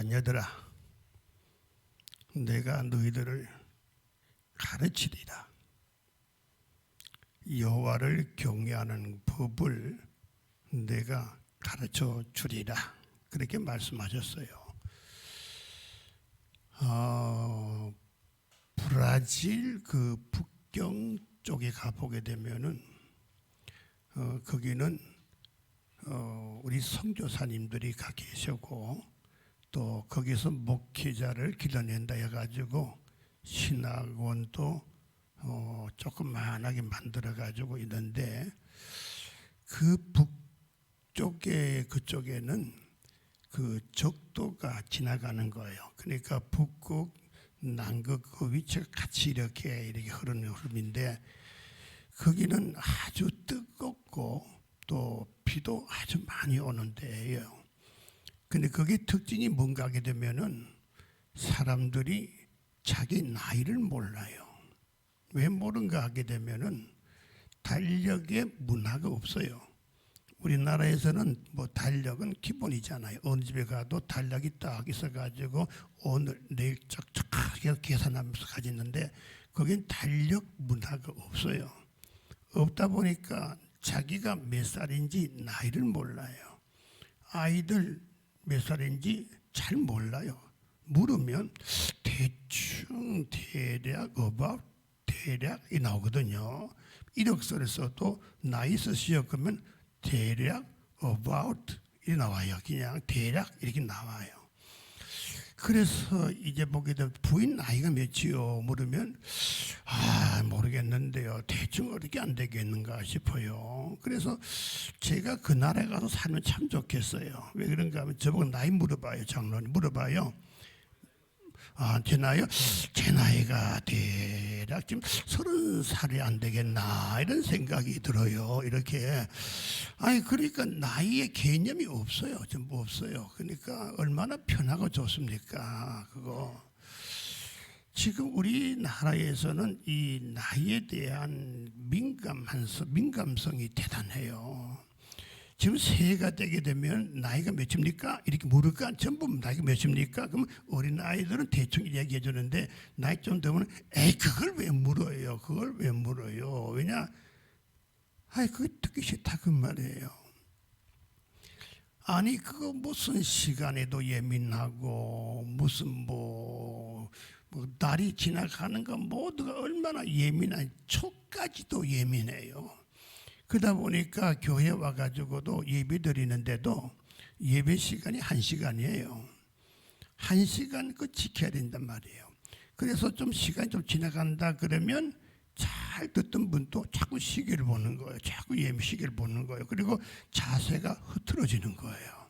자녀들아, 내가 너희들을 가르치리라. 여호와를 경외하는 법을 내가 가르쳐 주리라. 그렇게 말씀하셨어요. 브라질 그 북경 쪽에 가보게 되면은 거기는 우리 선교사님들이 가 계시고 또 거기서 목회자를 길러낸다 해가지고 신학원도 조그만하게 만들어가지고 있는데 그 북쪽에 그쪽에는 그 적도가 지나가는 거예요. 그러니까 북극, 남극 그 위치가 같이 이렇게 흐르는 흐름인데 거기는 아주 뜨겁고 또 비도 아주 많이 오는 데예요. 근데 그게 특징이 뭔가 하게 되면은 사람들이 자기 나이를 몰라요. 왜 모른가 하게 되면은 달력에 문화가 없어요. 우리나라에서는 뭐 달력은 기본이잖아요. 어느 집에 가도 달력이 딱 있어가지고 오늘 내일 쫙쫙 계산하면서 가지는데 거긴 달력 문화가 없어요. 없다 보니까 자기가 몇 살인지 나이를 몰라요. 아이들 몇 살인지 잘 몰라요. 물으면 대충 대략 about 대략이 나오거든요. 이력서를 써도 나이 쓰시오 그러면 대략 about 이 나와요. 그냥 대략 이렇게 나와요. 그래서 이제 보게 되면 부인 나이가 몇이요? 물으면 모르겠는데요. 대충 어떻게 안 되겠는가 싶어요. 그래서 제가 그 나라에 가서 살면 참 좋겠어요. 왜 그런가 하면 저보고 나이 물어봐요. 장로님 물어봐요. 제 나이요? 제 나이가 대략 지금 30살이 안 되겠나 이런 생각이 들어요. 이렇게 그러니까 나이의 개념이 없어요. 전부 없어요. 그러니까 얼마나 편하고 좋습니까? 그거 지금 우리나라에서는 이 나이에 대한 민감성이 대단해요. 지금 새해가 되게 되면 나이가 몇입니까? 이렇게 물을까? 전부 나이가 몇입니까? 그럼 어린아이들은 대충 얘기해 주는데 나이 좀 되면 그걸 왜 물어요? 그걸 왜 물어요? 왜냐? 그거 듣기 싫다 그 말이에요. 아니 그거 무슨 시간에도 예민하고 무슨 뭐 날이 지나가는 거 모두가 얼마나 예민한 초까지도 예민해요. 그러다 보니까 교회 와가지고도 예배 드리는데도 예배 시간이 1시간이에요. 1시간 그 지켜야 된단 말이에요. 그래서 좀 시간이 좀 지나간다 그러면 잘 듣던 분도 자꾸 시계를 보는 거예요. 자꾸 예배 시계를 보는 거예요. 그리고 자세가 흐트러지는 거예요.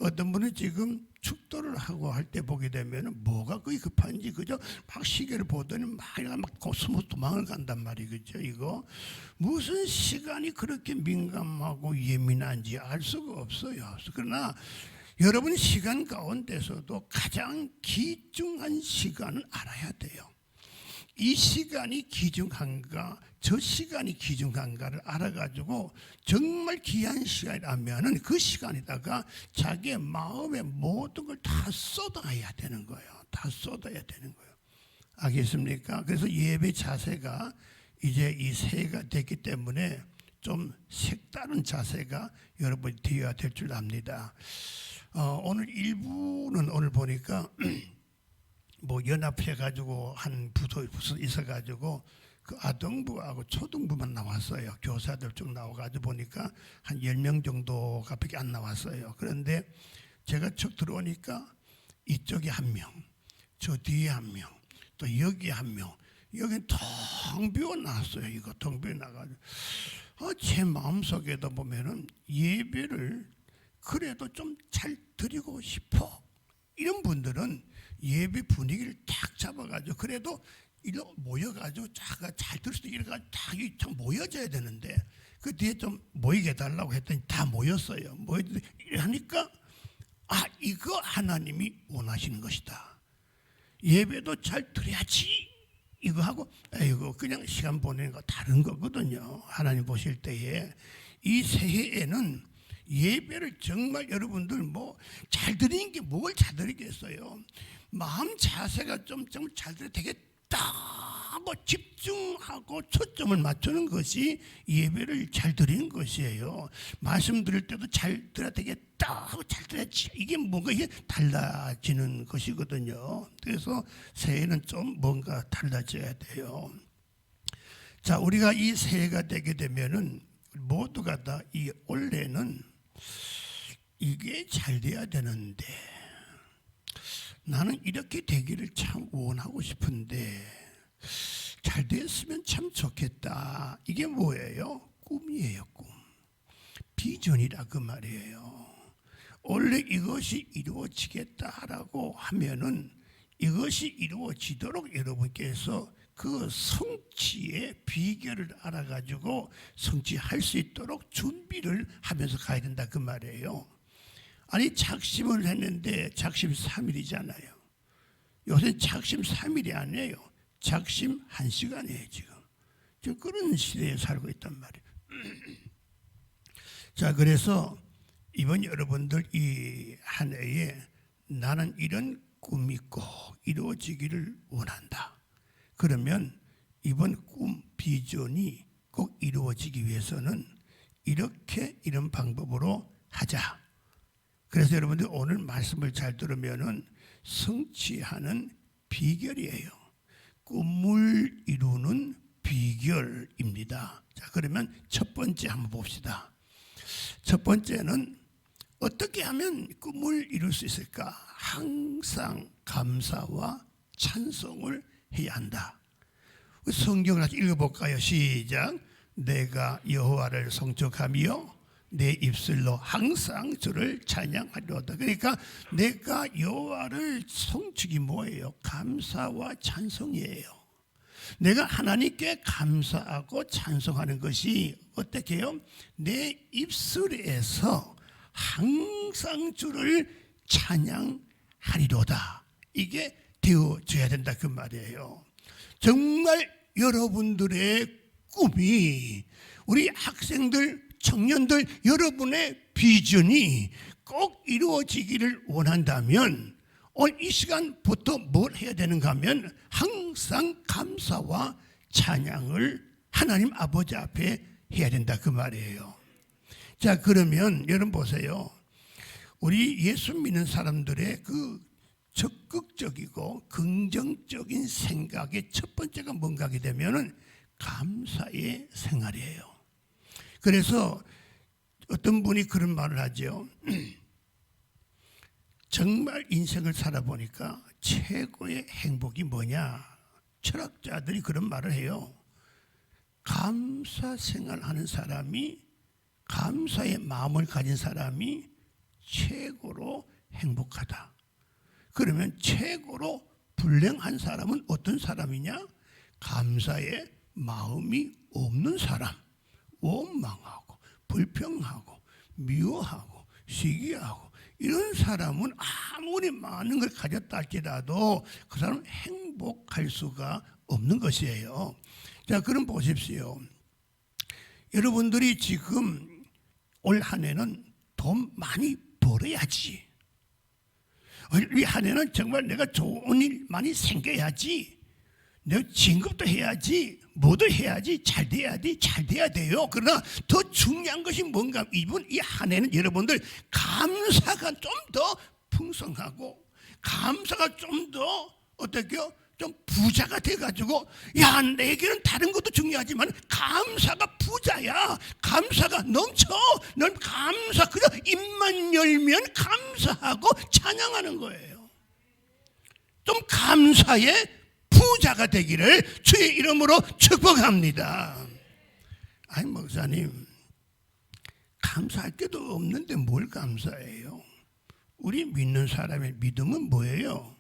어떤 분은 지금 축도를 하고 할 때 보게 되면 뭐가 그리 급한지 그죠? 막 시계를 보더니 막 코스모 도망을 간단 말이에요. 그죠? 이거 무슨 시간이 그렇게 민감하고 예민한지 알 수가 없어요. 그러나 여러분 시간 가운데서도 가장 귀중한 시간을 알아야 돼요. 이 시간이 귀중한가 저 시간이 귀중한가를 알아가지고 정말 귀한 시간이라면 그 시간에다가 자기의 마음의 모든 걸 다 쏟아야 되는 거예요. 다 쏟아야 되는 거예요. 알겠습니까? 그래서 예배 자세가 이제 이 새해가 됐기 때문에 좀 색다른 자세가 여러분이 되어야 될 줄 압니다. 오늘 일부는 오늘 보니까 연합해가지고 한 부서 있어가지고 그 아동부하고 초등부만 나왔어요. 교사들 쭉 나와가지고 보니까 한 10명 정도가 밖에 안 나왔어요. 그런데 제가 쭉 들어오니까 이쪽에 1명, 저 뒤에 1명, 또 여기 1명, 여기 텅 비어 나왔어요. 이거 텅 비어 나가지고 제 마음속에도 보면은 예배를 그래도 좀 잘 드리고 싶어. 이런 분들은 예배 분위기를 딱 잡아가지고 그래도 이렇게 모여가지고 잘 들 수도 이래가지고 딱 모여져야 되는데 그 뒤에 좀 모이게 해달라고 했더니 다 모였어요. 하니까 이거 하나님이 원하시는 것이다. 예배도 잘 드려야지. 이거 하고 그냥 시간 보내는 거 다른 거거든요. 하나님 보실 때에 이 새해에는 예배를 정말 여러분들 잘 드리는 게 뭘 잘 드리겠어요. 마음 자세가 좀 잘 돼야 되겠다 하고 집중하고 초점을 맞추는 것이 예배를 잘 드리는 것이에요. 말씀 드릴 때도 잘 들어야 되겠다 하고 잘 들어야지, 이게 뭔가 이게 달라지는 것이거든요. 그래서 새해는 좀 뭔가 달라져야 돼요. 자, 우리가 이 새해가 되게 되면은 모두가 다 이 올해는 이게 잘 돼야 되는데, 나는 이렇게 되기를 참 원하고 싶은데 잘 됐으면 참 좋겠다. 이게 뭐예요? 꿈이에요. 꿈. 비전이라 그 말이에요. 원래 이것이 이루어지겠다라고 하면은 이것이 이루어지도록 여러분께서 그 성취의 비결을 알아가지고 성취할 수 있도록 준비를 하면서 가야 된다 그 말이에요. 아니, 작심을 했는데 작심 3일이잖아요. 요새 작심 3일이 아니에요. 작심 1시간이에요. 지금 그런 시대에 살고 있단 말이에요. 자, 그래서 이번 여러분들 이 한 해에 나는 이런 꿈이 꼭 이루어지기를 원한다. 그러면 이번 꿈 비전이 꼭 이루어지기 위해서는 이런 방법으로 하자. 그래서 여러분들 오늘 말씀을 잘 들으면은 성취하는 비결이에요. 꿈을 이루는 비결입니다. 자, 그러면 첫 번째 한번 봅시다. 첫 번째는 어떻게 하면 꿈을 이룰 수 있을까? 항상 감사와 찬송을 해야 한다. 성경을 같이 읽어볼까요? 시작. 내가 여호와를 송축하며 내 입술로 항상 주를 찬양하리로다. 그러니까 내가 여호와를 송축이 뭐예요? 감사와 찬송이에요. 내가 하나님께 감사하고 찬송하는 것이 어떻게 해요? 내 입술에서 항상 주를 찬양하리로다. 이게 되어져야 된다 그 말이에요. 정말 여러분들의 꿈이, 우리 학생들, 청년들, 여러분의 비전이 꼭 이루어지기를 원한다면 오늘 이 시간부터 뭘 해야 되는가 하면 항상 감사와 찬양을 하나님 아버지 앞에 해야 된다 그 말이에요. 자, 그러면 여러분 보세요. 우리 예수 믿는 사람들의 그 적극적이고 긍정적인 생각의 첫 번째가 뭔가 하게 되면은 감사의 생활이에요. 그래서 어떤 분이 그런 말을 하죠. 정말 인생을 살아보니까 최고의 행복이 뭐냐? 철학자들이 그런 말을 해요. 감사 생활하는 사람이, 감사의 마음을 가진 사람이 최고로 행복하다. 그러면 최고로 불행한 사람은 어떤 사람이냐? 감사의 마음이 없는 사람. 원망하고 불평하고 미워하고 시기하고 이런 사람은 아무리 많은 걸 가졌다 할지라도 그 사람은 행복할 수가 없는 것이에요. 자, 그럼 보십시오. 여러분들이 지금 올 한 해는 돈 많이 벌어야지. 이 한 해는 정말 내가 좋은 일 많이 생겨야지. 내가 진급도 해야지. 뭐도 해야지. 잘 돼야지. 잘 돼야 돼요. 그러나 더 중요한 것이 뭔가, 이번 이 한 해는 여러분들 감사가 좀 더 풍성하고 감사가 좀 더 어떻게요? 좀 부자가 돼가지고, 야, 내게는 다른 것도 중요하지만 감사가 부자야. 감사가 넘쳐. 넌 감사, 그저 입만 열면 감사하고 찬양하는 거예요. 좀 감사의 부자가 되기를 주의 이름으로 축복합니다. 아니, 목사님, 감사할 게도 없는데 뭘 감사해요? 우리 믿는 사람의 믿음은 뭐예요?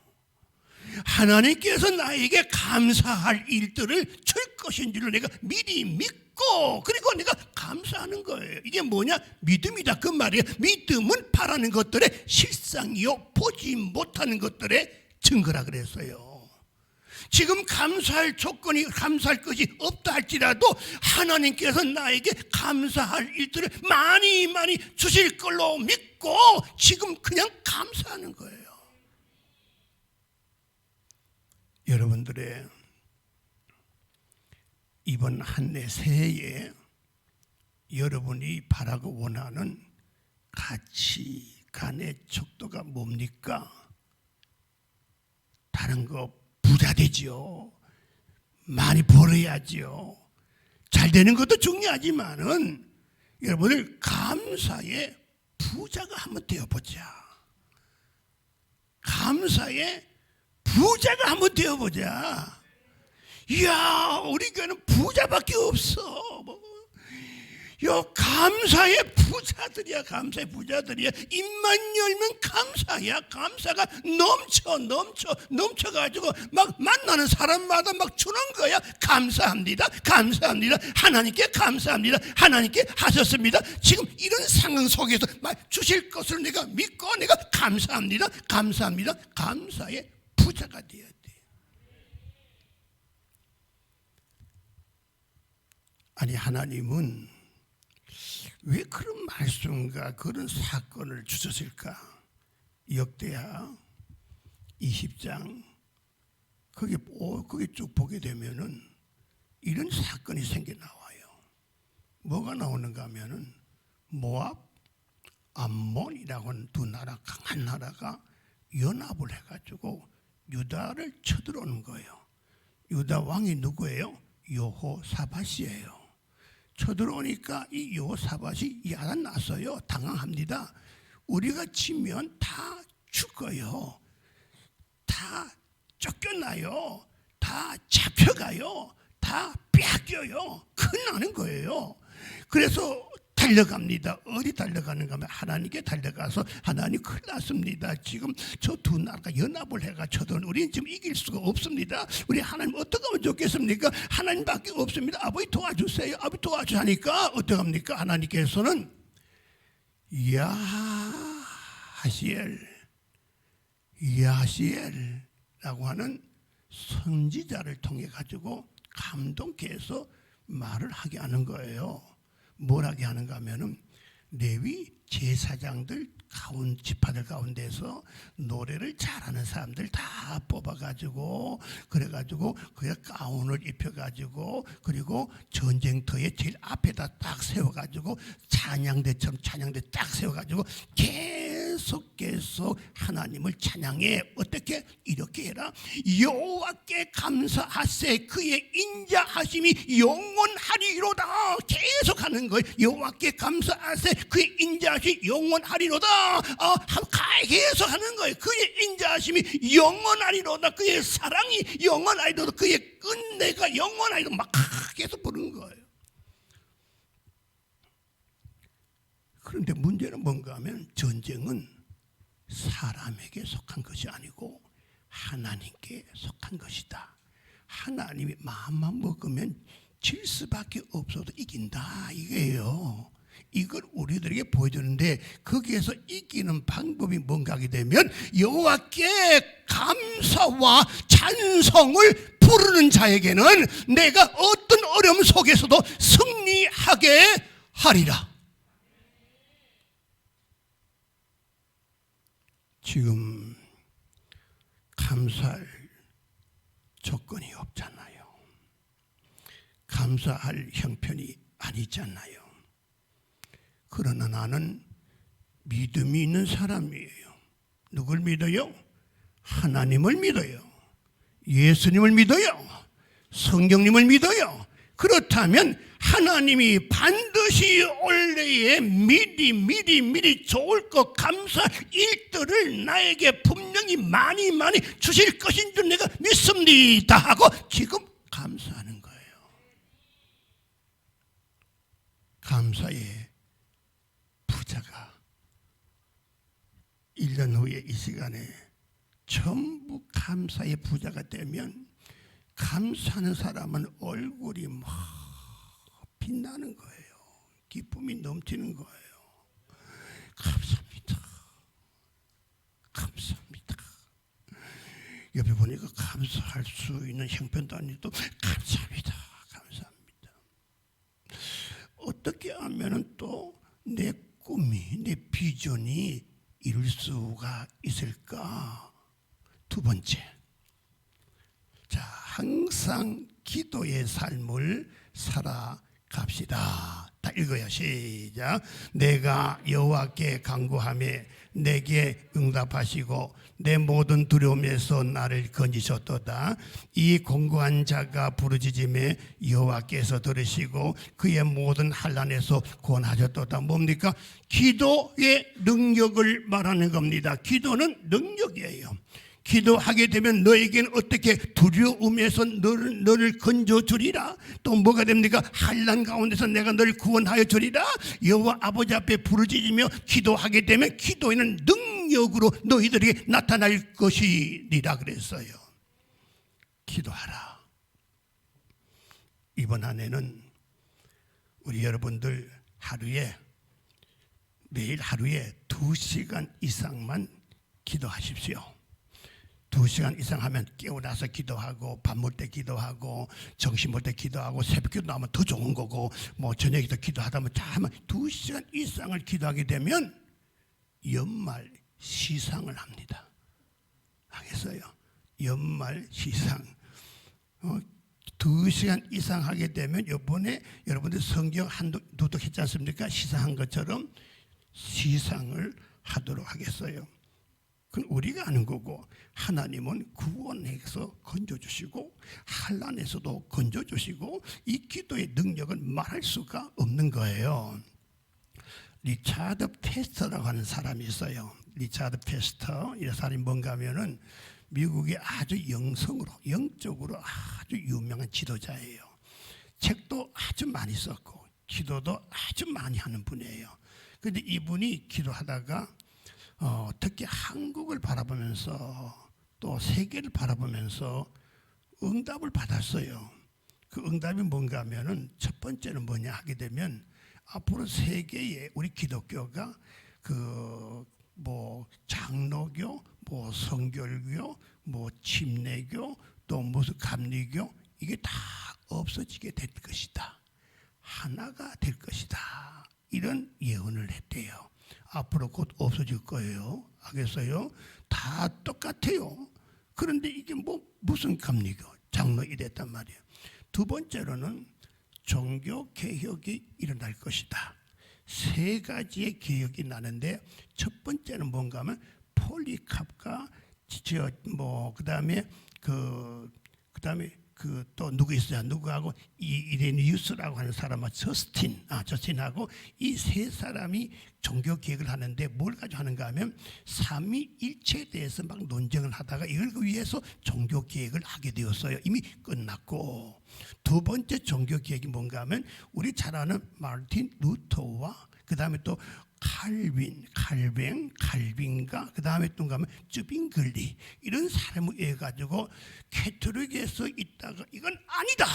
하나님께서 나에게 감사할 일들을 줄 것인 줄을 내가 미리 믿고, 그리고 내가 감사하는 거예요. 이게 뭐냐? 믿음이다 그 말이에요. 믿음은 바라는 것들의 실상이요, 보지 못하는 것들의 증거라 그랬어요. 지금 감사할 조건이, 감사할 것이 없다 할지라도 하나님께서 나에게 감사할 일들을 많이 많이 주실 걸로 믿고 지금 그냥 감사하는 거예요. 여러분들의 이번 한 해 새해에 여러분이 바라고 원하는 가치관의 척도가 뭡니까? 다른 거 부자 되지요. 많이 벌어야지요. 잘 되는 것도 중요하지만은 여러분들 감사의 부자가 한번 되어보자. 감사의 부자가 한번 되어보자. 이야, 우리 교회는 부자밖에 없어. 감사의 부자들이야. 감사의 부자들이야. 입만 열면 감사야. 감사가 넘쳐가지고 막 만나는 사람마다 막 주는 거야. 감사합니다. 감사합니다. 하나님께 감사합니다. 하나님께 하셨습니다. 지금 이런 상황 속에서 막 주실 것을 내가 믿고 내가 감사합니다. 감사합니다. 감사의 부자가 되어야 돼. 아니, 하나님은 왜 그런 말씀과 그런 사건을 주셨을까? 역대하 20장 거기 쭉 보게 되면은 이런 사건이 생겨 나와요. 뭐가 나오는가 하면은 모압, 암몬이라고 하는 두 나라, 강한 나라가 연합을 해가지고 유다를 쳐들어오는 거예요. 유다 왕이 누구예요? 여호사밧이에요. 쳐들어오니까 이 여호사밧이 야단났어요. 당황합니다. 우리가 치면 다 죽어요. 다 쫓겨나요. 다 잡혀가요. 다 뺏겨요. 큰일 나는 거예요. 그래서 달려갑니다. 어디 달려가는가 하면 하나님께 달려가서 하나님 큰일 났습니다. 지금 저 두 나라가 연합을 해가 쳐들어오는 우리는 지금 이길 수가 없습니다. 우리 하나님 어떻게 하면 좋겠습니까? 하나님밖에 없습니다. 아버지 도와주세요. 아버지 도와주세요 하니까 어떻게 합니까? 하나님께서는 야하시엘라고 하는 선지자를 통해 가지고 감동케 해서 말을 하게 하는 거예요. 뭘 하게 하는가 하면은 레위 제사장들 지파들 가운데서 노래를 잘하는 사람들 다 뽑아가지고 그래가지고 그냥 가운을 입혀가지고 그리고 전쟁터에 제일 앞에다 딱 세워가지고 찬양대처럼 찬양대 딱 세워가지고 계속 하나님을 찬양해. 어떻게? 이렇게 해라. 여호와께 감사하세. 그의 인자하심이 영원하리로다. 계속 하는 거예요. 여호와께 감사하세. 그의 인자하심이 영원하리로다. 계속 하는 거예요. 그의 인자하심이 영원하리로다. 그의 사랑이 영원하리로다. 그의 은혜가 영원하리로다. 막 계속 부르는 거예요. 그런데 문제는 뭔가 하면 전쟁은 사람에게 속한 것이 아니고 하나님께 속한 것이다. 하나님이 마음만 먹으면 질 수밖에 없어도 이긴다 이게요. 이걸 우리들에게 보여주는데 거기에서 이기는 방법이 뭔가 하게 되면 여호와께 감사와 찬송을 부르는 자에게는 내가 어떤 어려움 속에서도 승리하게 하리라. 지금 감사할 조건이 없잖아요. 감사할 형편이 아니잖아요. 그러나 나는 믿음이 있는 사람이에요. 누굴 믿어요? 하나님을 믿어요. 예수님을 믿어요. 성경님을 믿어요. 그렇다면 하나님이 반드시 올해에 미리 좋을 것 감사할 일들을 나에게 분명히 많이 주실 것인 줄 내가 믿습니다 하고 지금 감사하는 거예요. 감사의 부자가 1년 후에 이 시간에 전부 감사의 부자가 되면 감사하는 사람은 얼굴이 막 빛나는 거예요. 기쁨이 넘치는 거예요. 감사합니다. 감사합니다. 옆에 보니까 감사할 수 있는 형편도 아니고 감사합니다. 감사합니다. 어떻게 하면 또 내 꿈이 내 비전이 이룰 수가 있을까? 두 번째, 자, 항상 기도의 삶을 살아갑시다. 다 읽어요. 시작. 내가 여호와께 간구하며 내게 응답하시고 내 모든 두려움에서 나를 건지셨도다. 이 공고한 자가 부르짖음에 여호와께서 들으시고 그의 모든 환난에서 구원하셨도다. 뭡니까? 기도의 능력을 말하는 겁니다. 기도는 능력이에요. 기도하게 되면 너에게는 어떻게 두려움에서 너를 건져주리라. 또 뭐가 됩니까? 환난 가운데서 내가 너를 구원하여 주리라. 여호와 아버지 앞에 부르짖으며 기도하게 되면 기도에는 능력으로 너희들에게 나타날 것이리라 그랬어요. 기도하라. 이번 한 해는 우리 여러분들 매일 하루에 2시간 이상만 기도하십시오. 2시간 이상 하면 깨어나서 기도하고 밥 먹을 때 기도하고 점심 먹을 때 기도하고 새벽 기도 하면 더 좋은 거고 뭐 저녁에도 기도하다 보면 참 2시간 이상을 기도하게 되면 연말 시상을 합니다. 알겠어요? 연말 시상 2시간 이상 하게 되면 이번에 여러분들 성경 한두 독 했지 않습니까? 시상한 것처럼 시상을 하도록 하겠어요. 그건 우리가 아는 거고 하나님은 구원해서 건져주시고 환난에서도 건져주시고 이 기도의 능력은 말할 수가 없는 거예요. 리차드 페스터라고 하는 사람이 있어요. 리차드 페스터 이 사람이 뭔가 하면은 미국의 아주 영적으로 아주 유명한 지도자예요. 책도 아주 많이 썼고 기도도 아주 많이 하는 분이에요. 그런데 이분이 기도하다가 특히 한국을 바라보면서 또 세계를 바라보면서 응답을 받았어요. 그 응답이 뭔가 하면은 첫 번째는 뭐냐 하게 되면 앞으로 세계에 우리 기독교가 장로교, 성결교, 침례교, 또 무슨 감리교 이게 다 없어지게 될 것이다. 하나가 될 것이다. 이런 예언을 했대요. 앞으로 곧 없어질 거예요. 알겠어요? 다 똑같아요. 그런데 이게 무슨 감리교, 장로 이랬단 말이에요. 두 번째로는 종교 개혁이 일어날 것이다. 3가지의 개혁이 나는데 첫 번째는 뭔가 하면 폴리캅과 그다음에 또 누구 있어요? 누구하고 이레니우스라고 하는 사람과 저스틴하고 이 3사람이 종교 개혁을 하는데 뭘 가지고 하는가 하면 삼위일체에 대해서 막 논쟁을 하다가 이걸 위해서 종교 개혁을 하게 되었어요. 이미 끝났고 두 번째 종교 개혁이 뭔가 하면 우리 잘 아는 마르틴 루터와 그 다음에 또 칼빈과 그 다음에 또 가면 쯔빙글리 이런 사람을 해가지고 캐톨릭에서 있다가 이건 아니다.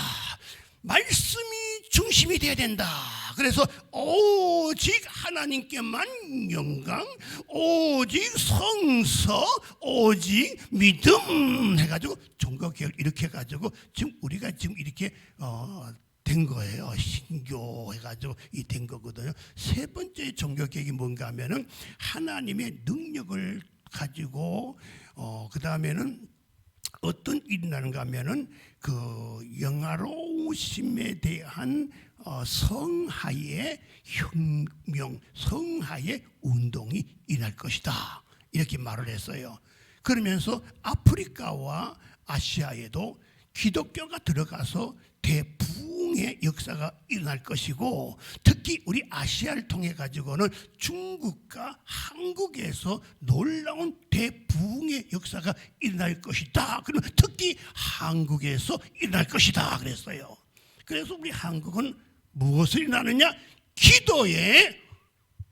말씀이 중심이 돼야 된다. 그래서 오직 하나님께만 영광, 오직 성서, 오직 믿음 해가지고 종교개혁을 이렇게 해가지고 지금 우리가 지금 이렇게 된 거예요. 신교 해가지고 된 거거든요. 3번째 종교개혁이 뭔가 하면은 하나님의 능력을 가지고 그 다음에는 어떤 일이 나는가 하면은 그 영화로우심에 대한 성하의 혁명, 성하의 운동이 일어날 것이다. 이렇게 말을 했어요. 그러면서 아프리카와 아시아에도 기독교가 들어가서 대부흥의 역사가 일어날 것이고 특히 우리 아시아를 통해 가지고는 중국과 한국에서 놀라운 대부흥의 역사가 일어날 것이다. 그러면 특히 한국에서 일어날 것이다 그랬어요. 그래서 우리 한국은 무엇을 일어나느냐? 기도의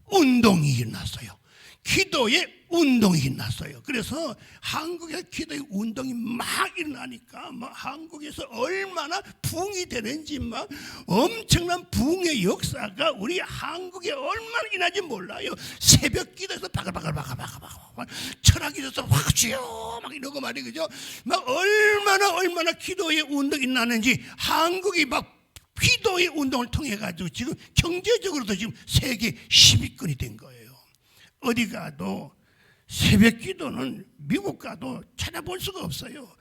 운동이 일어났어요. 기도의 운동이 일어났어요. 그래서 한국의 기도의 운동이 막 일어나니까 한국에서 얼마나 부흥이 되는지 엄청난 부흥의 역사가 우리 한국에 얼마나 일어나는지 몰라요. 새벽 기도에서 바글바글 철학기도에서 확 주여 막 이러고 말이죠. 그죠? 얼마나 기도의 운동이 일어나는지 한국이 기도의 운동을 통해 가지고 지금 경제적으로도 지금 세계 10위권이 된 거예요. 어디 가도 새벽 기도는 미국 가도 찾아볼 수가 없어요.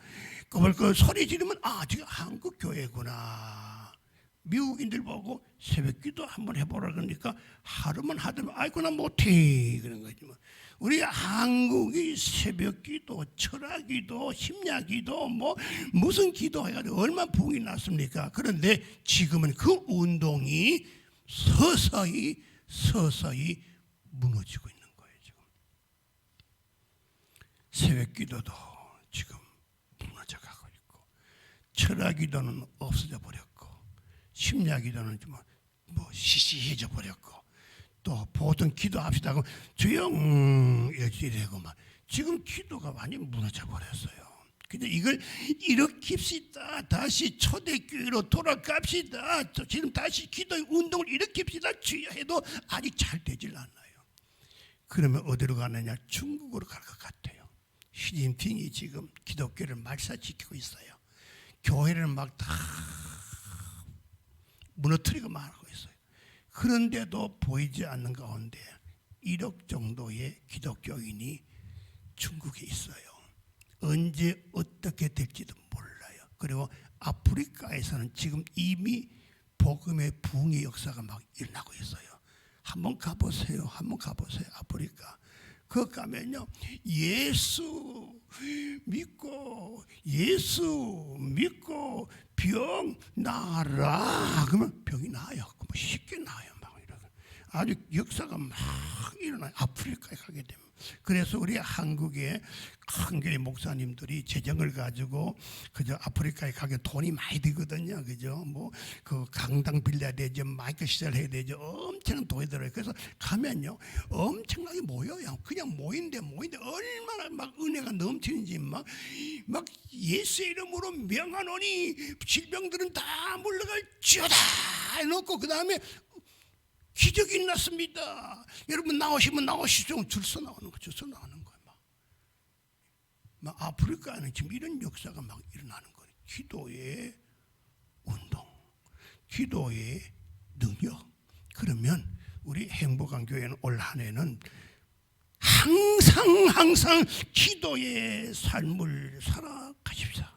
그 소리 지르면 지금 한국 교회구나. 미국인들 보고 새벽기도 한번 해보라 그러니까 하루만 하더면 아이고 나 못해 그런 거지 뭐. 우리 한국이 새벽기도, 철학기도, 심야기도 뭐 무슨 기도해가지고 얼마나 부흥이 났습니까? 그런데 지금은 그 운동이 서서히 무너지고 있는 거예요. 지금 새벽기도도 지금 무너져가고 있고, 철학기도는 없어져 버렸고, 심야기도는 뭐 시시해져 버렸고, 또 보통 기도합시다 하고 조용해지려고 막 지금 기도가 많이 무너져 버렸어요. 근데 이걸 일으킵시다. 다시 초대교회로 돌아갑시다. 지금 다시 기도의 운동을 일으킵시다. 주여 해도 아직 잘 되질 않아요. 그러면 어디로 가느냐? 중국으로 갈 것 같아요. 시진핑이 지금 기독교를 말살시키고 있어요. 교회를 막 다 무너뜨리고 말하고 있어요. 그런데도 보이지 않는 가운데 1억 정도의 기독교인이 중국에 있어요. 언제 어떻게 될지도 몰라요. 그리고 아프리카에서는 지금 이미 복음의 부흥의 역사가 막 일어나고 있어요. 한번 가보세요. 아프리카. 거기 가면요, 예수 믿고 병 나아라 그러면 병이 나아요. 쉽게 나아요. 막 이러고 아주 역사가 막 일어나요. 아프리카에 가게 되면. 그래서 우리 한국의 큰 교회 목사님들이 재정을 가지고 그저 아프리카에 가게 돈이 많이 들거든요. 그죠? 뭐 그 강당 빌려야 되죠, 마이크 시설해야 되죠. 엄청난 돈이 들어요. 그래서 가면요, 엄청나게 모여요. 그냥 모인데 얼마나 막 은혜가 넘치는지 막 예수의 이름으로 명하노니 질병들은 다 물러갈지어다 해놓고 그 다음에 기적이 났습니다. 여러분 나오시면 나오시죠. 줄서 나오는 거예요. 막 아프리카에는 지금 이런 역사가 막 일어나는 거예요. 기도의 운동, 기도의 능력. 그러면 우리 행복한 교회는 올 한 해는 항상 기도의 삶을 살아가십시다.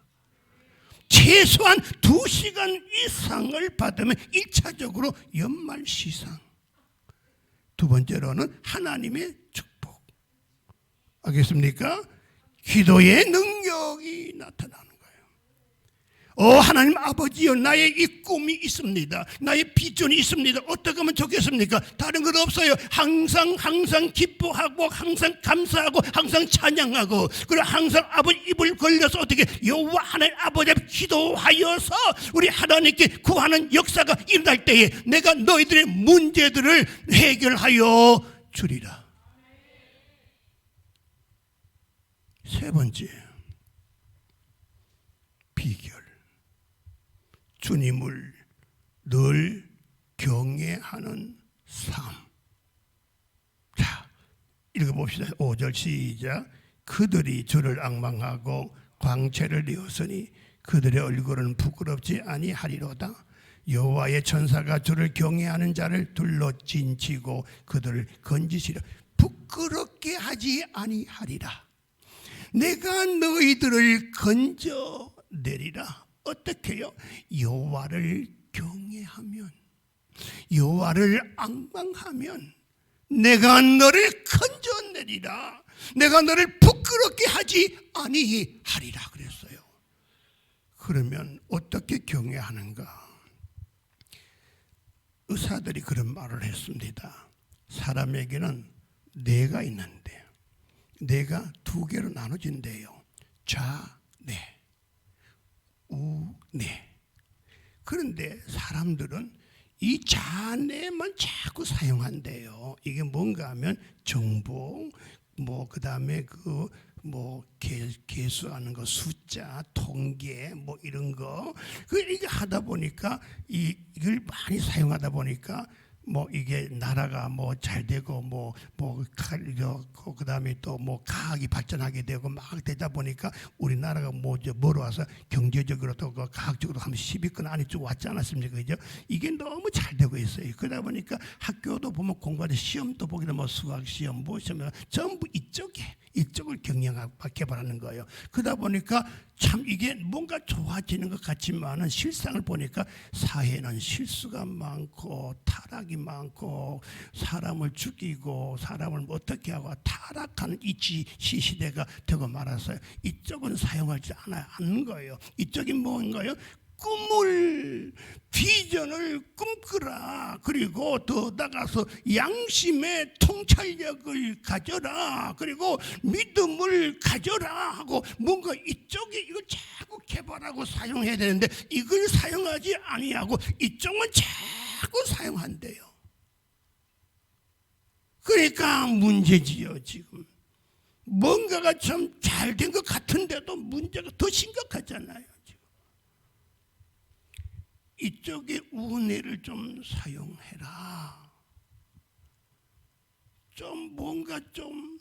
최소한 2시간 이상을 받으면 1차적으로 연말 시상, 두 번째로는 하나님의 축복. 알겠습니까? 기도의 능력이 나타나는 거예요. 하나님 아버지여, 나의 이 꿈이 있습니다. 나의 비전이 있습니다. 어떻게 하면 좋겠습니까? 다른 건 없어요. 항상 기뻐하고, 항상 감사하고, 항상 찬양하고, 그리고 항상 아버지 입을 걸려서 어떻게 여호와 하나님 아버지 앞에 기도하여서 우리 하나님께 구하는 역사가 일어날 때에 내가 너희들의 문제들을 해결하여 주리라. 세 번째, 비결. 주님을 늘 경외하는 삶. 자, 읽어봅시다. 5절 시작. 그들이 주를 앙망하고 광채를 내었으니 그들의 얼굴은 부끄럽지 아니하리로다. 여호와의 천사가 주를 경외하는 자를 둘러 진치고 그들을 건지시려. 부끄럽게 하지 아니하리라. 내가 너희들을 건져내리라. 어떻게요? 여호와를 경외하면, 여호와를 앙망하면 내가 너를 건져내리라. 내가 너를 부끄럽게 하지 아니하리라 그랬어요. 그러면 어떻게 경외하는가? 의사들이 그런 말을 했습니다. 사람에게는 뇌가 있는데 뇌가 두 개로 나눠진대요. 좌뇌, 우뇌. 그런데 사람들은 이 좌뇌만 자꾸 사용한대요. 이게 뭔가 하면 정보, 그 다음에 계수하는 거, 숫자, 통계, 이런 거. 이게 하다 보니까 이걸 많이 사용하다 보니까 뭐 이게 나라가 뭐 잘 되고 그다음에 또 뭐 과학이 발전하게 되고 막 되다 보니까 우리나라가 멀어와서 경제적으로 또 과학적으로 하면 10위권 안에 쭉 왔지 않았습니까? 그죠? 이게 너무 잘 되고 있어요. 그러다 보니까 학교도 보면 공부하는 시험도 보게 되면 수학 시험, 뭐 시험 전부 이쪽을 경영하고 개발하는 거예요. 그러다 보니까 참 이게 뭔가 좋아지는 것 같지만은 실상을 보니까 사회는 실수가 많고 타락이 많고 사람을 죽이고 사람을 어떻게 하고 타락하는 이 시대가 되고 말아서 이쪽은 사용하지 않는 거예요. 이쪽이 뭔가요? 꿈을 비전을 꿈꾸라. 그리고 더 나가서 양심의 통찰력을 가져라. 그리고 믿음을 가져라 하고 뭔가 이쪽에 이걸 자꾸 개발하고 사용해야 되는데 이걸 사용하지 아니하고 이쪽만 자꾸 사용한대요. 그러니까 문제지요. 지금 뭔가가 참 잘 된 것 같은데도 문제가 더 심각하잖아요. 이쪽의 은혜를 좀 사용해라. 좀 뭔가 좀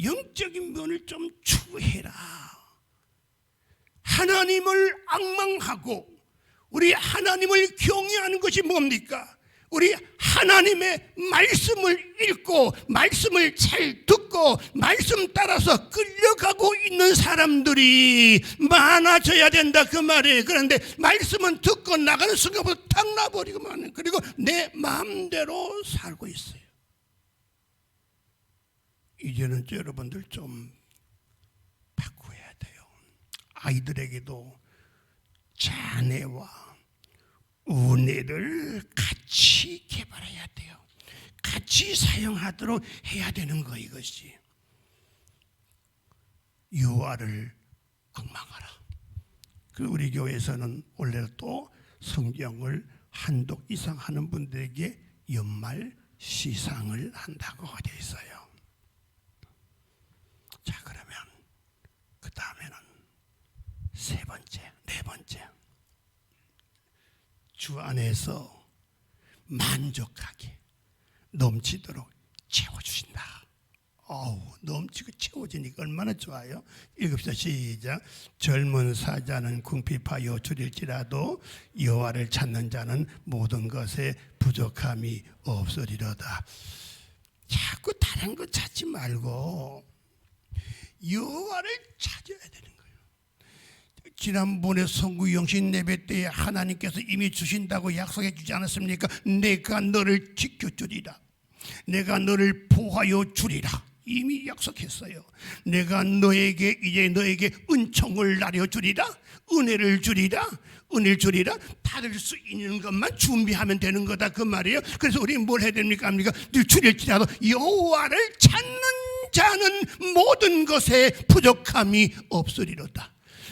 영적인 면을 좀 추구해라. 하나님을 앙망하고 우리 하나님을 경외하는 것이 뭡니까? 우리 하나님의 말씀을 읽고 말씀을 잘 듣고 말씀 따라서 끌려가고 있는 사람들이 많아져야 된다 그 말이에요. 그런데 말씀은 듣고 나가는 순간부터 탁 놔버리고만 그리고 내 마음대로 살고 있어요. 이제는 여러분들 좀 바꿔야 돼요. 아이들에게도 자네와 은혜를 같이 개발해야 돼요. 같이 사용하도록 해야 되는 거 이것이. 여호와를 앙망하라. 그 우리 교회에서는 원래 또 성경을 한독 이상 하는 분들에게 연말 시상을 한다고 되어 있어요. 자, 그러면 그 다음에는 네 번째. 주 안에서 만족하게 넘치도록 채워주신다. 넘치고 채워지니까 얼마나 좋아요. 읽읍시다. 시작. 젊은 사자는 궁핍하여 줄일지라도 여호와를 찾는 자는 모든 것에 부족함이 없으리로다. 자꾸 다른 거 찾지 말고 여호와를 찾아야 되는 거예요. 지난번에 성구영신 예배 때에 하나님께서 이미 주신다고 약속해 주지 않았습니까? 내가 너를 지켜주리라. 내가 너를 보호하여 주리라. 이미 약속했어요. 내가 너에게 이제 너에게 은총을 나려주리라. 은혜를 주리라. 받을 수 있는 것만 준비하면 되는 거다 그 말이에요. 그래서 우리는 뭘 해야 됩니까? 줄일지라도 여호와를 찾는 자는 모든 것에 부족함이 없으리로다.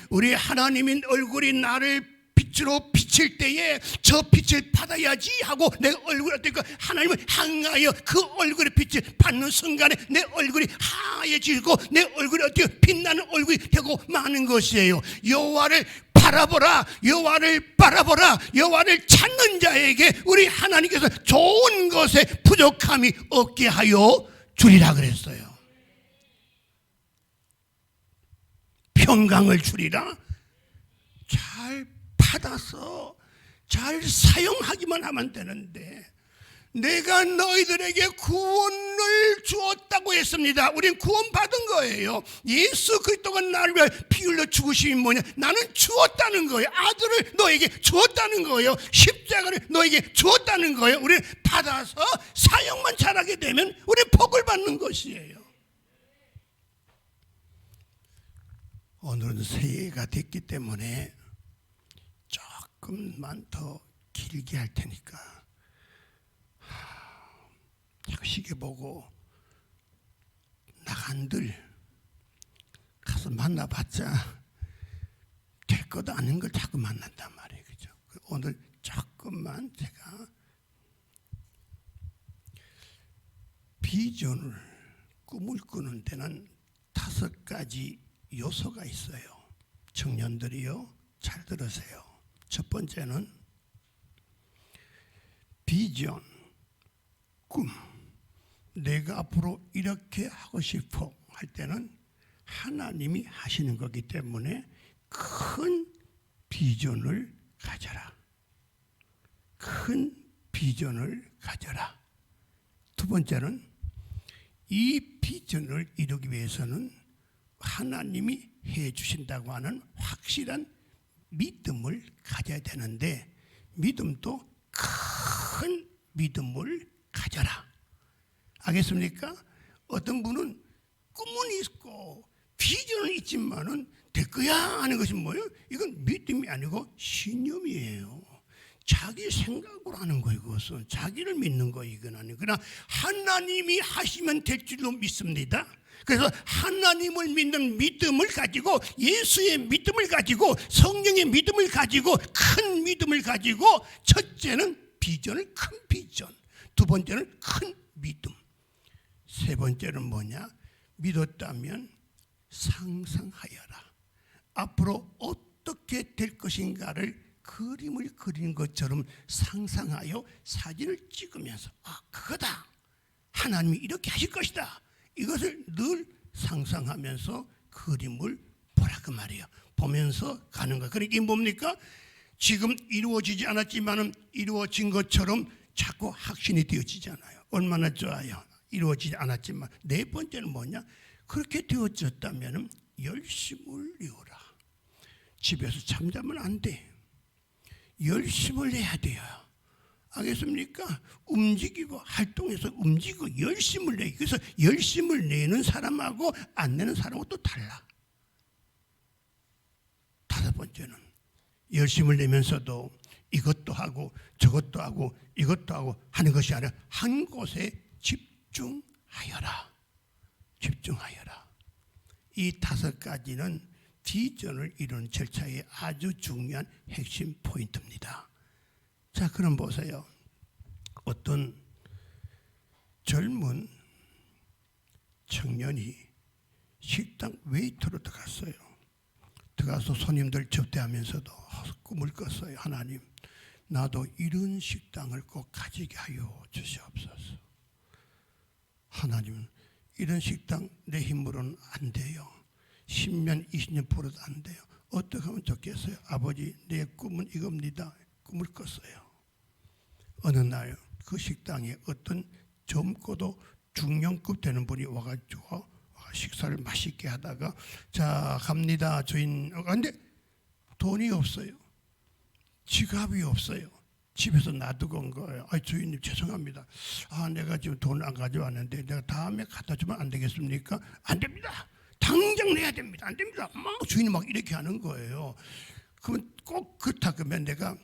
우리 하나님의 얼굴이 나를 빛으로 비칠 때에 저 빛을 받아야지 하고 내 얼굴 어떨까? 하나님을 향하여 그 얼굴의 빛을 받는 순간에 내 얼굴이 하얘지고 내 얼굴이 어떻게 빛나는 얼굴이 되고 마는 것이에요. 여호와를 바라보라. 여호와를 찾는 자에게 우리 하나님께서 좋은 것에 부족함이 없게 하여 주리라 그랬어요. 평강을 주리라. 잘 받아서 잘 사용하기만 하면 되는데 내가 너희들에게 구원을 주었다고 했습니다. 우린 구원받은 거예요. 예수 그리스도가 나를 위해 피 흘려 죽으심이 뭐냐? 나는 주었다는 거예요. 아들을 너에게 주었다는 거예요. 십자가를 너에게 주었다는 거예요. 우리는 받아서 사용만 잘하게 되면 우리는 복을 받는 것이에요. 오늘은 새해가 됐기 때문에 조금만 더 길게 할 테니까 자꾸 시계 보고 나간들 가서 만나봤자 될 것도 아닌 걸 자꾸 만난단 말이에요. 그죠? 오늘 조금만 제가 비전을 꿈을 꾸는 데는 5가지 요소가 있어요. 청년들이요, 잘 들으세요. 첫 번째는 비전, 꿈, 내가 앞으로 이렇게 하고 싶어 할 때는 하나님이 하시는 거기 때문에 큰 비전을 가져라. 큰 비전을 가져라. 두 번째는 이 비전을 이루기 위해서는 하나님이 해 주신다고 하는 확실한 믿음을 가져야 되는데, 믿음도 큰 믿음을 가져라. 알겠습니까? 어떤 분은 꿈은 있고 비전은 있지만은 될 거야 하는 것이 뭐예요? 이건 믿음이 아니고 신념이에요. 자기 생각으로 하는 거예요. 그것은 자기를 믿는 거 이건 아니고, 그러나 하나님이 하시면 될 줄로 믿습니다. 그래서 하나님을 믿는 믿음을 가지고, 예수의 믿음을 가지고, 성령의 믿음을 가지고, 큰 믿음을 가지고, 첫째는 비전을, 큰 비전. 두 번째는 큰 믿음. 세 번째는 뭐냐? 믿었다면 상상하여라. 앞으로 어떻게 될 것인가를 그림을 그리는 것처럼 상상하여 사진을 찍으면서, 아, 그거다. 하나님이 이렇게 하실 것이다. 이것을 늘 상상하면서 그림을 보라 그 말이에요. 보면서 가는 거예요. 그러니까 이게 뭡니까? 지금 이루어지지 않았지만 이루어진 것처럼 자꾸 확신이 되어지잖아요. 얼마나 좋아요. 이루어지지 않았지만. 네 번째는 뭐냐? 그렇게 되어졌다면 열심을 내어라. 집에서 잠자면 안 돼. 열심을 내야 돼요. 알겠습니까? 움직이고 활동해서 움직이고 열심을 내요. 그래서 열심을 내는 사람하고 안 내는 사람하고 또 달라. 다섯 번째는 열심을 내면서도 이것도 하고 저것도 하고 이것도 하고 하는 것이 아니라 한 곳에 집중하여라. 집중하여라. 이 다섯 가지는 비전을 이루는 절차의 아주 중요한 핵심 포인트입니다. 자, 그럼 보세요. 어떤 젊은 청년이 식당 웨이터로 들어갔어요. 들어가서 손님들 접대하면서도 꿈을 꿨어요. 하나님, 나도 이런 식당을 꼭 가지게 하여 주시옵소서. 하나님은 이런 식당 내 힘으로는 안 돼요. 10년, 20년 벌어도 안 돼요. 어떻게 하면 좋겠어요? 아버지, 내 꿈은 이겁니다. 꿈을 꿨어요. 어느 날 그 식당에 어떤 젊고도 중년급 되는 분이 와가지고 식사를 맛있게 하다가, 자, 갑니다 주인. 근데 돈이 없어요. 지갑이 없어요. 집에서 놔두고 온 거예요. 주인님 죄송합니다. 내가 지금 돈을 안 가져왔는데 내가 다음에 갖다 주면 안 되겠습니까? 안 됩니다. 당장 내야 됩니다. 안 됩니다. 주인이 막 이렇게 하는 거예요. 그러면 꼭 그렇다 그러면 내가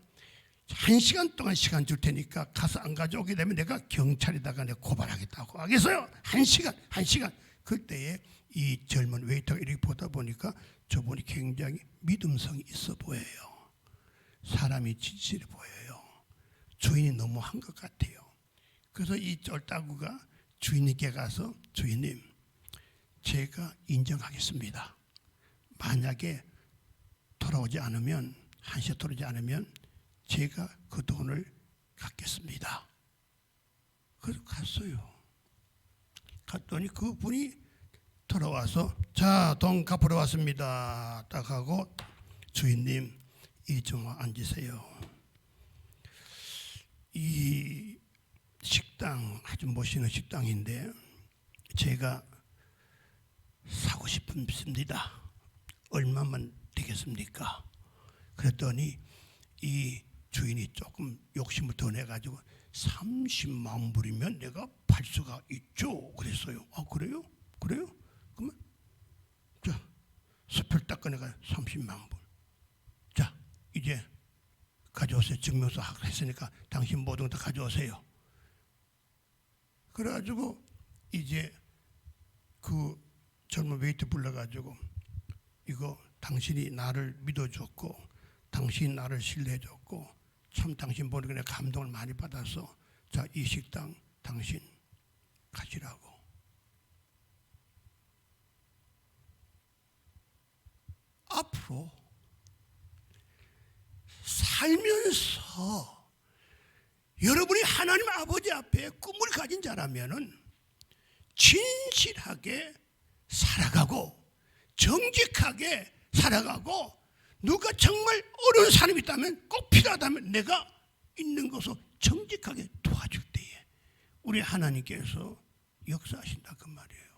1시간 동안 시간 줄 테니까 가서 안 가져오게 되면 내가 경찰에다가 내가 고발하겠다고 하겠어요. 1시간. 그때에 이 젊은 웨이터가 이렇게 보다 보니까 저분이 굉장히 믿음성이 있어 보여요. 사람이 진실해 보여요. 주인이 너무한 것 같아요. 그래서 이 쫄따구가 주인에게 가서, 주인님, 제가 인정하겠습니다. 만약에 돌아오지 않으면, 1시에 돌아오지 않으면 제가 그 돈을 갚겠습니다. 그래서 갔어요. 갔더니 그분이 돌아와서, 자, 돈 갚으러 왔습니다. 딱 하고, 주인님, 이 좀 앉으세요. 이 식당, 아주 멋있는 식당인데 제가 사고 싶습니다. 얼마만 되겠습니까? 그랬더니 이 주인이 조금 욕심을 더 내가지고 30만 불이면 내가 팔 수가 있죠. 그랬어요. 그래요? 그래요? 그러면 자, 수표를 딱 꺼내가 30만 불. 자, 이제 가져오세요. 증명서 했으니까 당신 모든 거 다 가져오세요. 그래가지고 이제 그 젊은 웨이터 불러가지고, 이거 당신이 나를 믿어줬고 당신이 나를 신뢰해줬고 참 당신 보니까 내가 감동을 많이 받아서, 자, 이 식당 당신 가지라고. 앞으로 살면서 여러분이 하나님 아버지 앞에 꿈을 가진 자라면은 진실하게 살아가고 정직하게 살아가고, 누가 정말 어려운 사람이 있다면, 꼭 필요하다면 내가 있는 것을 정직하게 도와줄 때에 우리 하나님께서 역사하신다 그 말이에요.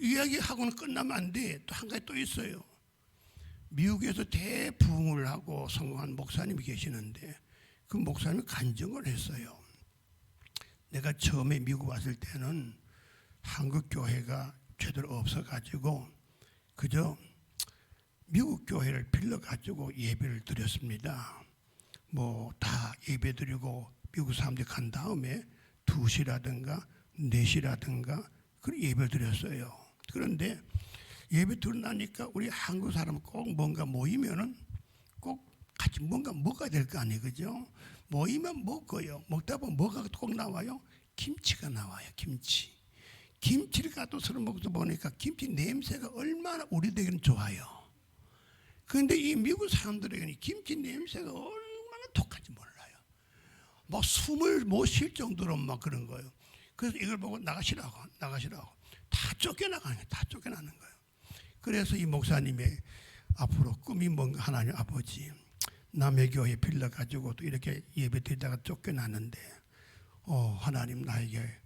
이야기하고는 끝나면 안 돼. 또 한 가지 또 있어요. 미국에서 대부흥을 하고 성공한 목사님이 계시는데, 그 목사님이 간증을 했어요. 내가 처음에 미국 왔을 때는 한국 교회가 제대로 없어가지고 그저 미국 교회를 빌려가지고 예배를 드렸습니다. 뭐 다 예배 드리고 미국 사람들이 간 다음에 2시라든가 4시라든가 그 예배를 드렸어요. 그런데 예배 드리나니까 우리 한국 사람은 꼭 뭔가 모이면은 꼭 같이 뭔가 먹어야 될 거 아니에요, 그죠? 모이면 먹어요. 먹다 보면 뭐가 꼭 나와요? 김치가 나와요. 김치를 갖다 서로 먹다 보니까 김치 냄새가 얼마나 우리들에게는 좋아요. 그런데 이 미국 사람들에게는 김치 냄새가 얼마나 독한지 몰라요. 막 숨을 못 쉴 정도로 막 그런 거예요. 그래서 이걸 보고 나가시라고 다 쫓겨나가는 거예요. 다 쫓겨나는 거예요. 그래서 이 목사님의 앞으로 꿈이 뭔가, 하나님 아버지, 남의 교회 빌려가지고 또 이렇게 예배 드리다가 쫓겨나는데, 하나님 나에게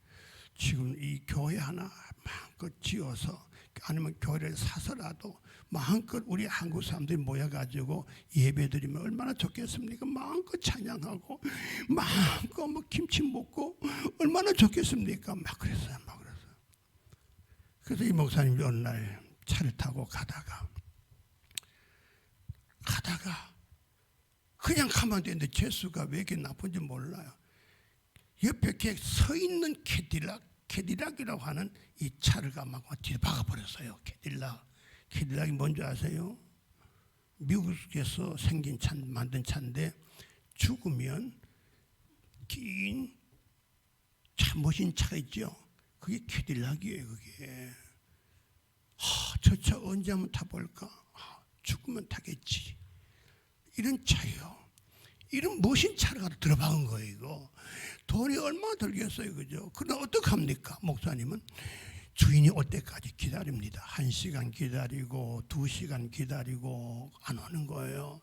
지금 이 교회 하나 마음껏 지어서, 아니면 교회를 사서라도 마음껏 우리 한국 사람들이 모여가지고 예배 드리면 얼마나 좋겠습니까? 마음껏 찬양하고 마음껏 뭐 김치 먹고 얼마나 좋겠습니까? 막 그랬어요. 그래서 이 목사님이 어느 날 차를 타고 가다가 그냥 가면 되는데 재수가 왜 이렇게 나쁜지 몰라요. 옆에 이렇게 서 있는 캐딜락이라고 하는 이 차를 막 뒤에 박아버렸어요. 캐딜락이 뭔지 아세요? 미국에서 생긴 차, 만든 차인데 죽으면 긴 차, 멋진 차가 있죠. 그게 캐딜락이에요. 그게 저 차 언제 한번 타볼까? 죽으면 타겠지. 이런 차예요. 이런 멋진 차를 갖다 들어박은 거예요. 이거 돈이 얼마나 들겠어요, 그죠? 그러나 어떡합니까? 목사님은 주인이 올 때까지 기다립니다. 1시간 기다리고 2시간 기다리고 안 오는 거예요.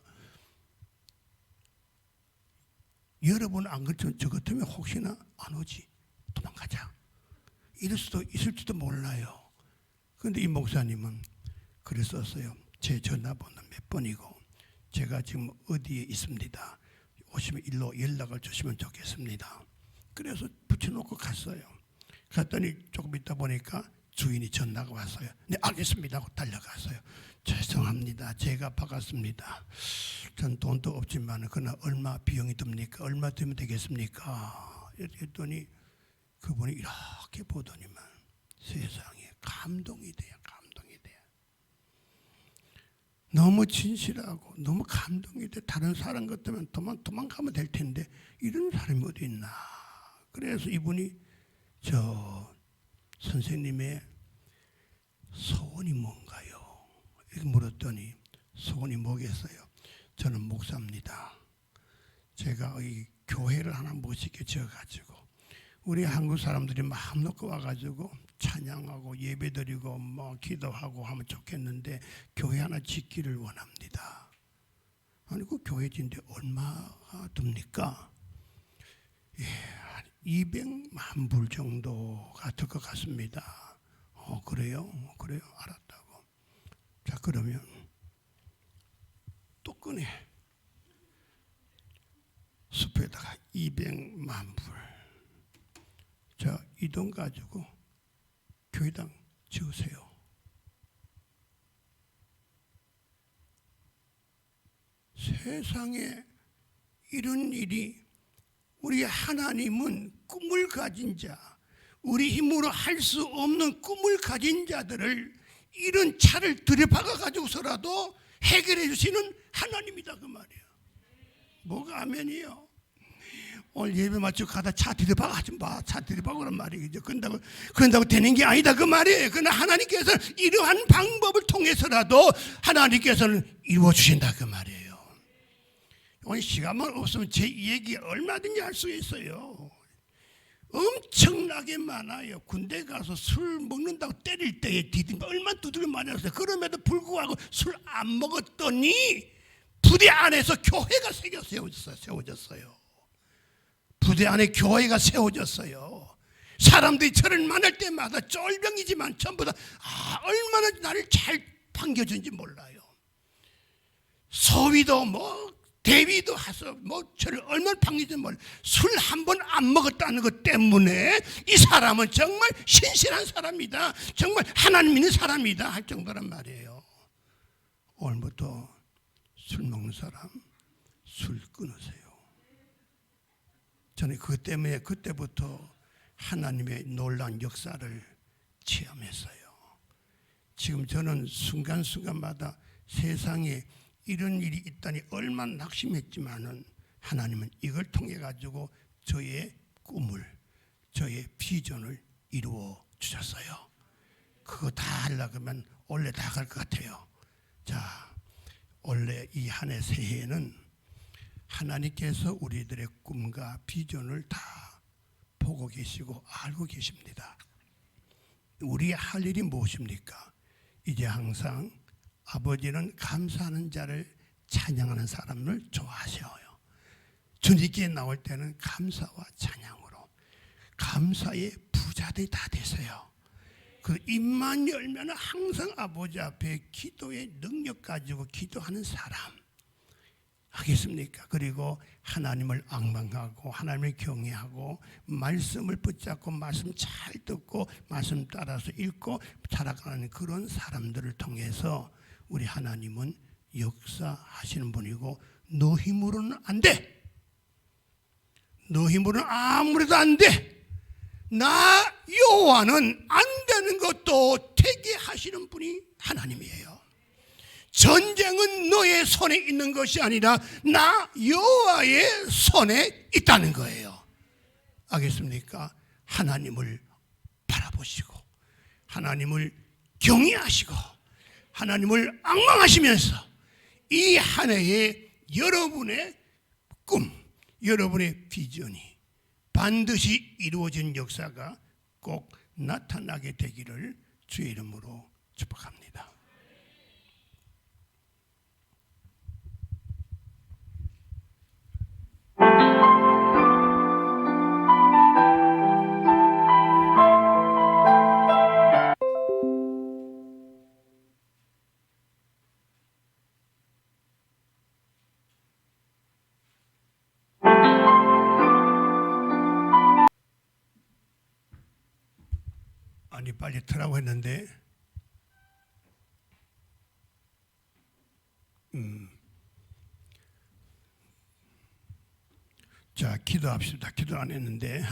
여러분 안 그렇지만 저 같으면 혹시나 안 오지, 도망가자, 이럴 수도 있을지도 몰라요. 그런데 이 목사님은 그랬었어요. 제 전화번호 몇 번이고 제가 지금 어디에 있습니다. 오시면 일로 연락을 주시면 좋겠습니다. 그래서 붙여놓고 갔어요. 갔더니 조금 있다 보니까 주인이 전화가 왔어요. 네, 알겠습니다 하고 달려갔어요. 죄송합니다. 제가 바꿨습니다. 전 돈도 없지만 그러나 얼마 비용이 듭니까? 얼마 들면 되겠습니까? 이렇게 했더니 그분이 이렇게 보더니만 세상에 감동이 돼요. 너무 진실하고 너무 감동이 돼. 다른 사람 같으면 도망가면 될 텐데 이런 사람이 어디 있나. 그래서 이분이 저 선생님의 소원이 뭔가요? 이렇게 물었더니 소원이 뭐겠어요? 저는 목사입니다. 제가 이 교회를 하나 멋있게 지어가지고 우리 한국 사람들이 마음 놓고 와가지고 찬양하고 예배드리고 뭐 기도하고 하면 좋겠는데 교회 하나 짓기를 원합니다. 아니 그 교회 짓는데 얼마가 듭니까? 예, 한 200만 불 정도가 들 것 같습니다. 그래요? 그래요? 알았다고. 자 그러면 또 꺼내. 숲에다가 200만 불. 자, 이 돈 가지고 교회당 지으세요. 세상에 이런 일이, 우리 하나님은 꿈을 가진 자, 우리 힘으로 할 수 없는 꿈을 가진 자들을 이런 차를 들여박아 가지고서라도 해결해 주시는 하나님이다 그 말이에요. 뭐가 아멘이요? 오늘 예배 마치고 가다 차 들여박아 하지 마. 차 들여박으란 말이죠. 그런다고 되는 게 아니다 그 말이에요. 그러나 하나님께서는 이러한 방법을 통해서라도 하나님께서는 이루어 주신다 그 말이에요. 오늘 시간만 없으면 제 얘기 얼마든지 할 수 있어요. 엄청나게 많아요. 군대 가서 술 먹는다고 때릴 때에 디딘가 얼마나 두들겨 맞았어요. 그럼에도 불구하고 술 안 먹었더니 부대 안에서 교회가 세워졌어요. 부대 안에 교회가 세워졌어요. 사람들이 저를 만날 때마다 쫄병이지만 전부 다 얼마나 나를 잘 반겨주는지 몰라요. 소위도 대위도 해서 저를 얼마나 반겨주는지 몰라요. 술 한 번 안 먹었다는 것 때문에 이 사람은 정말 신실한 사람이다, 정말 하나님 믿는 사람이다 할 정도란 말이에요. 오늘부터 술 먹는 사람 술 끊으세요. 저는 그것 때문에 그때부터 하나님의 놀라운 역사를 체험했어요. 지금 저는 순간순간마다 세상에 이런 일이 있다니 얼마나 낙심했지만은 하나님은 이걸 통해 가지고 저의 꿈을, 저의 비전을 이루어 주셨어요. 그거 다 하려고 하면 원래 다 갈 것 같아요. 자, 원래 이 한 해 새해에는 하나님께서 우리들의 꿈과 비전을 다 보고 계시고 알고 계십니다. 우리 할 일이 무엇입니까? 이제 항상 아버지는 감사하는 자를 찬양하는 사람을 좋아하셔요. 주님께 나올 때는 감사와 찬양으로 감사의 부자들이 다 되세요. 그 입만 열면 항상 아버지 앞에 기도의 능력 가지고 기도하는 사람 하겠습니까? 그리고 하나님을 앙망하고 하나님을 경외하고 말씀을 붙잡고 말씀 잘 듣고 말씀 따라서 읽고 살아가는 그런 사람들을 통해서 우리 하나님은 역사하시는 분이고 너 힘으로는 안 돼. 너 힘으로는 아무래도 안 돼. 나 여호와는 안 되는 것도 되게 하시는 분이 하나님이에요. 전쟁은 너의 손에 있는 것이 아니라 나 여호와의 손에 있다는 거예요. 알겠습니까? 하나님을 바라보시고 하나님을 경외하시고 하나님을 앙망하시면서 이 한 해에 여러분의 꿈, 여러분의 비전이 반드시 이루어진 역사가 꼭 나타나게 되기를 주의 이름으로 축복합니다. 아니 빨리 트라고 했는데 자 기도합시다. 기도 안 했는데